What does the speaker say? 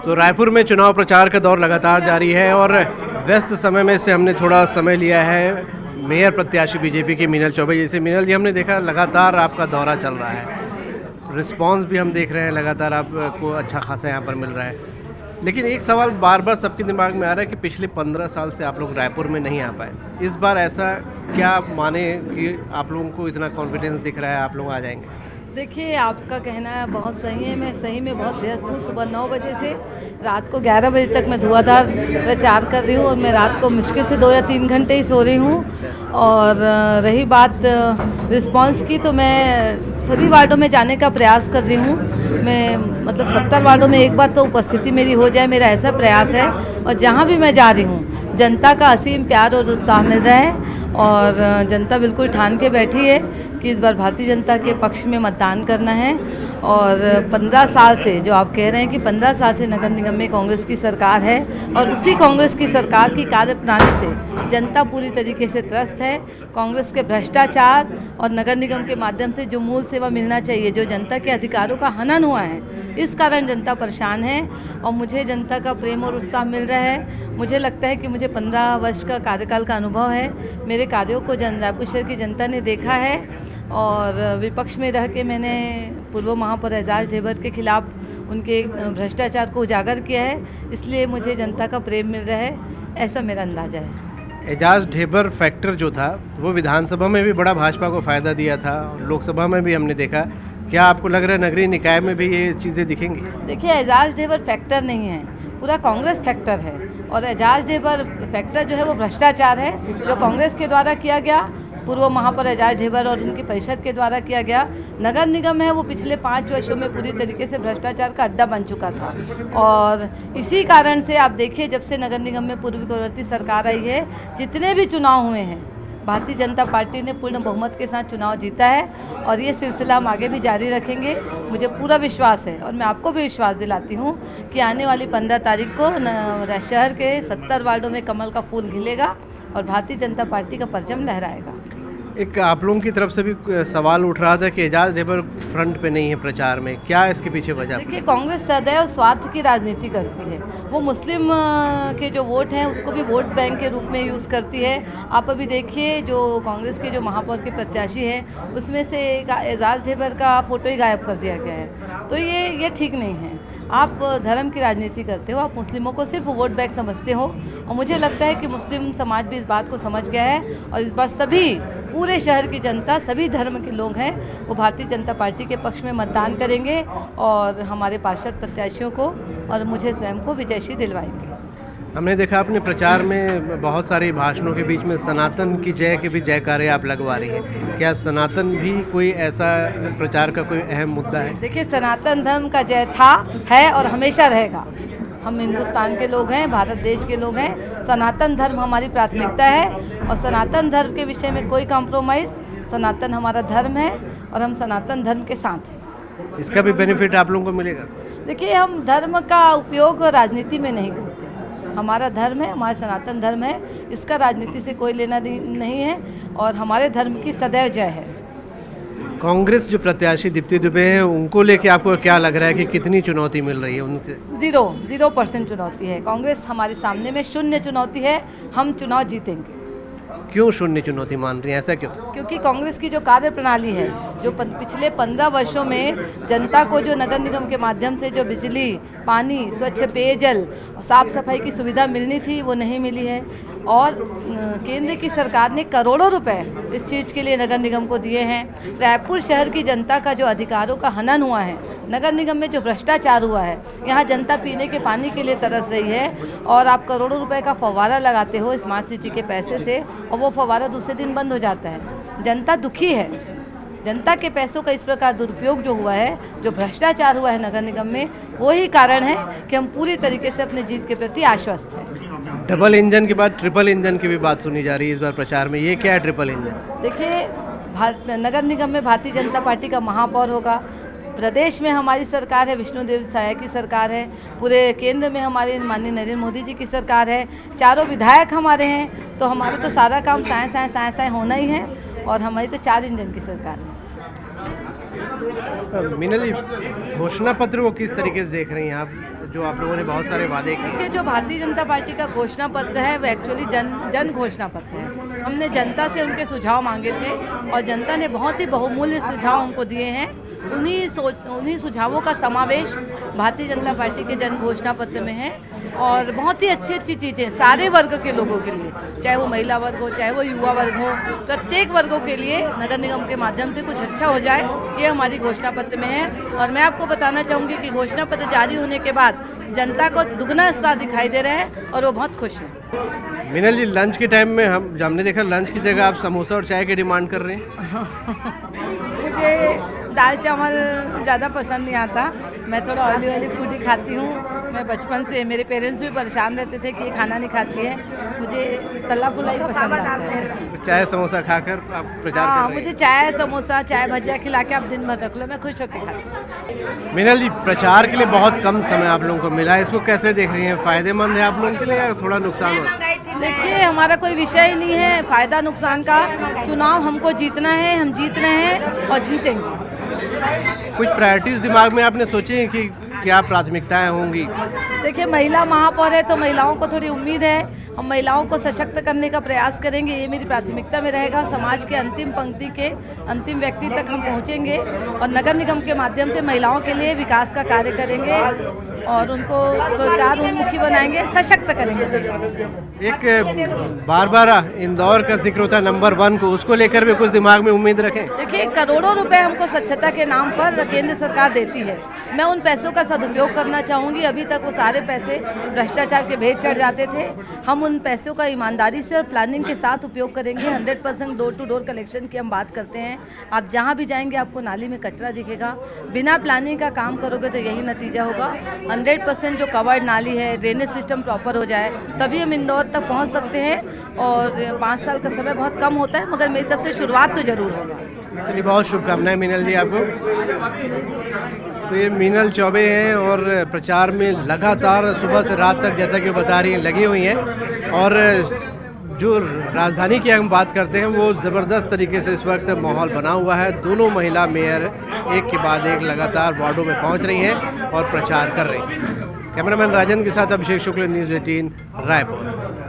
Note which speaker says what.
Speaker 1: तो रायपुर में चुनाव प्रचार का दौर लगातार जारी है और व्यस्त समय में से हमने थोड़ा समय लिया है मेयर प्रत्याशी बीजेपी की मीनल चौबे। जैसे मीनल जी, हमने देखा लगातार आपका दौरा चल रहा है, रिस्पांस भी हम देख रहे हैं, लगातार आपको अच्छा खासा यहाँ पर मिल रहा है। लेकिन एक सवाल बार बार सबके दिमाग में आ रहा है कि पिछले 15 साल से आप लोग रायपुर में नहीं आ पाए, इस बार ऐसा क्या माने कि आप लोगों को इतना कॉन्फिडेंस दिख रहा है आप लोग आ जाएंगे?
Speaker 2: देखिए, आपका कहना बहुत सही है। मैं सही में बहुत व्यस्त हूँ। सुबह 9 बजे से रात को 11 बजे तक मैं धुआंधार प्रचार कर रही हूँ और मैं रात को मुश्किल से 2 या 3 घंटे ही सो रही हूँ। और रही बात रिस्पांस की, तो मैं सभी वार्डों में जाने का प्रयास कर रही हूँ। मैं मतलब 70 वार्डों में एक बार तो उपस्थिति मेरी हो जाए, मेरा ऐसा प्रयास है। और जहाँ भी मैं जा रही हूँ जनता का असीम प्यार और उत्साह मिल रहा है और जनता बिल्कुल ठान के बैठी है कि इस बार भारतीय जनता के पक्ष में मतदान करना है। और 15 साल से, जो आप कह रहे हैं कि 15 साल से नगर निगम में कांग्रेस की सरकार है और उसी कांग्रेस की सरकार की कार्यप्रणाली से जनता पूरी तरीके से त्रस्त है। कांग्रेस के भ्रष्टाचार और नगर निगम के माध्यम से जो मूल सेवा मिलना चाहिए, जो जनता के अधिकारों का हनन हुआ है, इस कारण जनता परेशान है और मुझे जनता का प्रेम और उत्साह मिल रहा है। मुझे लगता है कि मुझे 15 वर्ष का कार्यकाल का अनुभव है। मेरे कार्यों को रायपुर शहर की जनता ने देखा है और विपक्ष में रह के मैंने पूर्व महापौर एजाज ढेबर के खिलाफ उनके भ्रष्टाचार को उजागर किया है, इसलिए मुझे जनता का प्रेम मिल रहा है, ऐसा मेरा अंदाजा है।
Speaker 1: एजाज ढेबर फैक्टर जो था वो विधानसभा में भी बड़ा भाजपा को फ़ायदा दिया था, लोकसभा में भी हमने देखा। क्या आपको लग रहा है नगरीय निकाय में भी ये चीज़ें दिखेंगी?
Speaker 2: देखिए, एजाज ढेबर फैक्टर नहीं है, पूरा कांग्रेस फैक्टर है। और एजाज ढेबर फैक्टर जो है वो भ्रष्टाचार है, जो कांग्रेस के द्वारा किया गया, पूर्व महापौर एजाज ढेबर और उनकी परिषद के द्वारा किया गया। नगर निगम है वो पिछले 5 वर्षों में पूरी तरीके से भ्रष्टाचार का अड्डा बन चुका था और इसी कारण से आप देखिए, जब से नगर निगम में पूर्ववर्ती सरकार आई है, जितने भी चुनाव हुए हैं, भारतीय जनता पार्टी ने पूर्ण बहुमत के साथ चुनाव जीता है और ये सिलसिला हम आगे भी जारी रखेंगे। मुझे पूरा विश्वास है और मैं आपको भी विश्वास दिलाती हूँ कि आने वाली 15 तारीख को शहर के 70 वार्डों में कमल का फूल खिलेगा और भारतीय जनता पार्टी का परचम लहराएगा।
Speaker 1: एक आप लोगों की तरफ से भी सवाल उठ रहा था कि एजाज ढेबर फ्रंट पे नहीं है प्रचार में, क्या इसके पीछे वजह?
Speaker 2: देखिए, कांग्रेस सदैव स्वार्थ की राजनीति करती है। वो मुस्लिम के जो वोट हैं उसको भी वोट बैंक के रूप में यूज़ करती है। आप अभी देखिए, जो कांग्रेस के जो महापौर के प्रत्याशी हैं उसमें से एजाज ढेबर का फ़ोटो ही गायब कर दिया गया है, तो ये ठीक नहीं है। आप धर्म की राजनीति करते हो, आप मुस्लिमों को सिर्फ वोट बैंक समझते हो और मुझे लगता है कि मुस्लिम समाज भी इस बात को समझ गया है और इस बार सभी पूरे शहर की जनता, सभी धर्म के लोग हैं, वो भारतीय जनता पार्टी के पक्ष में मतदान करेंगे और हमारे पार्षद प्रत्याशियों को और मुझे स्वयं को विजयी दिलवाएंगे।
Speaker 1: हमने देखा अपने प्रचार में बहुत सारे भाषणों के बीच में सनातन की जय के भी जयकारे आप लगवा रही हैं। क्या सनातन भी कोई ऐसा प्रचार का कोई अहम मुद्दा है?
Speaker 2: देखिए, सनातन धर्म का जय था, है और हमेशा रहेगा। हम हिंदुस्तान के लोग हैं, भारत देश के लोग हैं। सनातन धर्म हमारी प्राथमिकता है और सनातन धर्म के विषय में कोई कॉम्प्रोमाइज़, सनातन हमारा धर्म है और हम सनातन धर्म के साथ हैं।
Speaker 1: इसका भी बेनिफिट आप लोगों को मिलेगा?
Speaker 2: देखिए, हम धर्म का उपयोग राजनीति में नहीं करते। हमारा धर्म है, हमारा सनातन धर्म है, इसका राजनीति से कोई लेना नहीं है और हमारे धर्म की सदैव जय है।
Speaker 1: कांग्रेस जो प्रत्याशी दीप्ति दुबे हैं, उनको लेके आपको क्या लग रहा है कि कितनी चुनौती मिल रही है उनसे?
Speaker 2: 0% चुनौती है। कांग्रेस हमारे सामने में शून्य चुनौती है। हम चुनाव जीतेंगे।
Speaker 1: क्यों शून्य चुनौती मान रही हैं, ऐसा क्यों?
Speaker 2: क्योंकि कांग्रेस की जो कार्यप्रणाली है, जो पिछले 15 वर्षों में जनता को जो नगर निगम के माध्यम से जो बिजली, पानी, स्वच्छ पेयजल और साफ सफाई की सुविधा मिलनी थी, वो नहीं मिली है। और केंद्र की सरकार ने करोड़ों रुपए इस चीज़ के लिए नगर निगम को दिए हैं। रायपुर शहर की जनता का जो अधिकारों का हनन हुआ है, नगर निगम में जो भ्रष्टाचार हुआ है, यहाँ जनता पीने के पानी के लिए तरस रही है और आप करोड़ों रुपए का फव्वारा लगाते हो स्मार्ट सिटी के पैसे से और वो फव्वारा दूसरे दिन बंद हो जाता है। जनता दुखी है। जनता के पैसों का इस प्रकार दुरुपयोग जो हुआ है, जो भ्रष्टाचार हुआ है नगर निगम में, वही कारण है कि हम पूरी तरीके से अपनी जीत के प्रति आश्वस्त हैं।
Speaker 1: डबल इंजन के बाद ट्रिपल इंजन की भी बात सुनी जा रही है इस बार प्रचार में, ये क्या है ट्रिपल इंजन?
Speaker 2: देखिए, नगर निगम में भारतीय जनता पार्टी का महापौर होगा, प्रदेश में हमारी सरकार है, विष्णुदेव साय की सरकार है, पूरे केंद्र में हमारे माननीय नरेंद्र मोदी जी की सरकार है, चारों विधायक हमारे हैं, तो हमारा तो सारा काम साए होना ही है और हमारी तो 4 इंजन की सरकार है।
Speaker 1: मीनल जी, घोषणा पत्र को किस तरीके से देख रही हैं आप? जो आप लोगों ने बहुत सारे वादे किए।
Speaker 2: देखिए, जो भारतीय जनता पार्टी का घोषणा पत्र है वो एक्चुअली जन घोषणा पत्र है। हमने जनता से उनके सुझाव मांगे थे और जनता ने बहुत ही बहुमूल्य सुझाव हमको दिए हैं। उन्हीं सुझावों का समावेश भारतीय जनता पार्टी के जन घोषणा पत्र में है और बहुत ही अच्छी अच्छी चीज़ें सारे वर्ग के लोगों के लिए, चाहे वो महिला वर्ग हो, चाहे वो युवा वर्ग हो, प्रत्येक वर्गों के लिए नगर निगम के माध्यम से कुछ अच्छा हो जाए, ये हमारी घोषणा पत्र में है। और मैं आपको बताना चाहूँगी कि घोषणा पत्र जारी होने के बाद जनता को दुगना उत्साह दिखाई दे रहा है और वो बहुत खुश है।
Speaker 1: मीनल जी, लंच के टाइम में हमने देखा लंच की जगह आप समोसा और चाय की डिमांड कर रहे हैं।
Speaker 2: मुझे दाल चावल ज़्यादा पसंद नहीं आता, मैं थोड़ा ऑयली फूड ही खाती हूँ। मैं बचपन से, मेरे पेरेंट्स भी परेशान रहते थे कि ये खाना नहीं खाती है, मुझे तला फुला ही पसंद आता है।
Speaker 1: चाय समोसा खाकर आप प्रचार कर रहे हैं।
Speaker 2: मुझे चाय समोसा, चाय भजिया खिला के आप दिन भर रख लो, मैं खुश होकर खाती हूँ।
Speaker 1: मीनल जी, प्रचार के लिए बहुत कम समय आप लोगों को मिला है, इसको कैसे देख रही हैं? फ़ायदेमंद है आप लोगों के लिए या थोड़ा नुकसान हो?
Speaker 2: देखिए, हमारा कोई विषय ही नहीं है फ़ायदा नुकसान का। चुनाव हमको जीतना है, हम जीत रहे हैं और जीतेंगे।
Speaker 1: कुछ प्रायोरिटीज़ दिमाग में आपने सोची हैं कि क्या प्राथमिकताएं होंगी?
Speaker 2: देखिए, महिला महापौर है तो महिलाओं को थोड़ी उम्मीद है, हम महिलाओं को सशक्त करने का प्रयास करेंगे, ये मेरी प्राथमिकता में रहेगा। समाज के अंतिम पंक्ति के अंतिम व्यक्ति तक हम पहुंचेंगे और नगर निगम के माध्यम से महिलाओं के लिए विकास का कार्य करेंगे और उनको रोजगार उन्मुखी बनाएंगे, सशक्त करेंगे।
Speaker 1: एक बार इंदौर का जिक्र होता है नंबर 1 को, उसको लेकर भी कुछ दिमाग में उम्मीद रखें?
Speaker 2: देखिए, करोड़ों रुपए हमको स्वच्छता के नाम पर केंद्र सरकार देती है, मैं उन पैसों का सदुपयोग करना चाहूँगी। अभी तक वो सारे पैसे भ्रष्टाचार के भेंट चढ़ जाते थे, हम उन पैसों का ईमानदारी से और प्लानिंग के साथ उपयोग करेंगे। 100% डोर टू डोर कलेक्शन की हम बात करते हैं। आप जहाँ भी जाएंगे आपको नाली में कचरा दिखेगा। बिना प्लानिंग का काम करोगे तो यही नतीजा होगा। 100% जो कवर्ड नाली है, ड्रेनेज सिस्टम प्रॉपर हो जाए, तभी हम इंदौर तक पहुँच सकते हैं। और 5 साल का समय बहुत कम होता है, मगर मेरी तरफ से शुरुआत तो ज़रूर होगा।
Speaker 1: चलिए, बहुत शुभकामनाएं मीनल जी आपको। तो ये मीनल चौबे हैं और प्रचार में लगातार सुबह से रात तक, जैसा कि वो बता रही हैं, लगी हुई हैं। और जो राजधानी की हम बात करते हैं, वो ज़बरदस्त तरीके से इस वक्त माहौल बना हुआ है। दोनों महिला मेयर एक के बाद एक लगातार वार्डों में पहुंच रही हैं और प्रचार कर रही हैं। कैमरामैन राजन के साथ अभिषेक शुक्ल, न्यूज़ 18 रायपुर।